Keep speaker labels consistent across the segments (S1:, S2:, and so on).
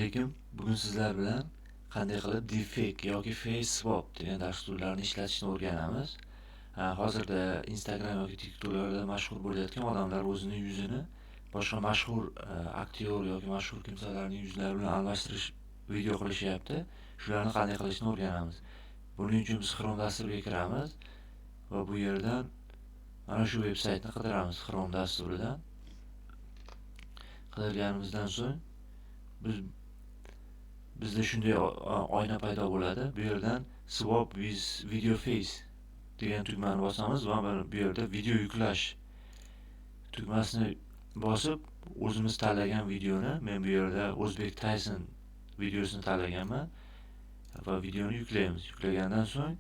S1: Lekin bugun sizlar bilan qanday qilib deepfake yoki face swap degan dasturlarni ishlatishni o'rganamiz. Hozirda Instagram yoki TikToklarda mashhur bo'layotgan odamlar o'zining yuzini boshqa mashhur aktyor yoki mashhur kimsalarning yuzlari bilan almashtirish video qilishyapti. Shularni qanday qilishni o'rganamiz. Buning uchun biz Chrome dasturiga kiramiz va bu yerdan mana shu veb-saytni qidiramiz. Chrome dasturidan qidirganimizdan so'ng bizda shunday oyna paydo bo'ladi. Bu yerdan swap with video face degan tugmani bosamiz va bu yerda video yuklash tugmasini bosib o'zimiz tanlagan videoni, men bu yerda O'zbek Tyson videosini tanlaganman va videoni yuklaymiz. Yuklagandan so'ng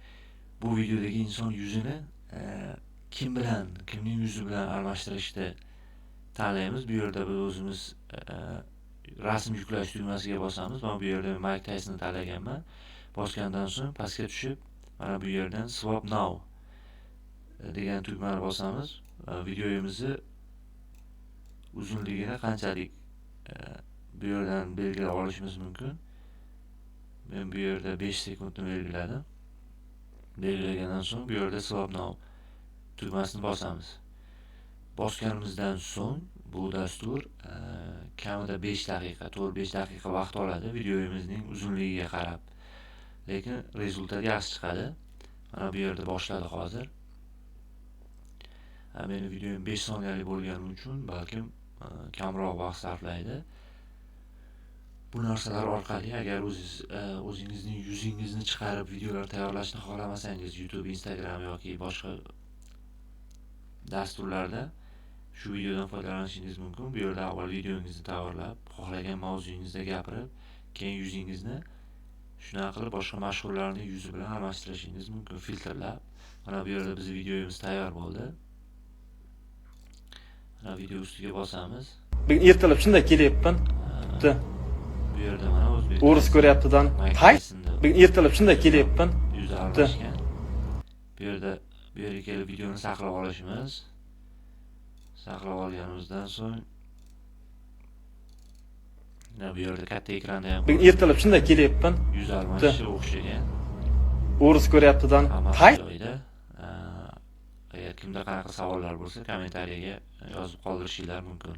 S1: bu videodagi inson yuzini kimning yuzi bilan almashtirishni tanlaymiz. Bu yerda biz o'zimiz rasm yuklash tugmasiga bosamiz. Mana bu yerda Mike Tysonni tanlaganman. Bosgandan so'ng pastga tushib, mana bu yerdan swap now degan tugmani bosamiz. Videomizni uzunligini qanchalik bu yerdan belgilab olishimiz mumkin. Men bu yerda 5 sekundni belgiladim. Belgilagandan so'ng bu yerda swap now tugmasini bosamiz. Bosganimizdan so'ng bu dastur kamida 5 daqiqa, 4-5 daqiqa vaqt oladi videomizning uzunligiga qarab. Lekin rezultat yaxshi chiqadi. Mana bu yerda boshladi hozir. Meni videom 5 soniyalik bo'lgani uchun balkim kamroq vaqt sarflaydi. Bu narsalar orqali agar o'zingizning yuzingizni chiqarib videolar tayyorlashni xohlamasangiz, YouTube, Instagram yoki boshqa dasturlarda shu videodan foydalanishingiz mumkin. Bu yerda avval videongizni tayyorlab, xohlagan mavzuyingizda gapirib, keyin yuzingizni shunaqa qilib boshqa mashhurlarning yuzi bilan almashtirishingiz mumkin, filtrlab. Mana bu yerda bizning videomiz tayyor bo'ldi. Mana video ustiga bosamiz.
S2: Bugun ertalab shunday kelyapman.
S1: Bu yerda mana O'zbek
S2: O'ris ko'ryaptidan. Bugun ertalab shunday kelyapman.
S1: Yuzi almashgan. Bu yerga kelib videoni saqlab olishimiz. Saqlab olganimizdan so'ng bu yerda katta ekranda ham
S2: bugun ertalab shunday kelyapman.
S1: Yuz almashish o'xshagan.
S2: O'ris ko'ryaptidan.
S1: Joyda. Agar kimda qanaqa savollar bo'lsa, kommentariyaga yozib qoldirishinglar mumkin.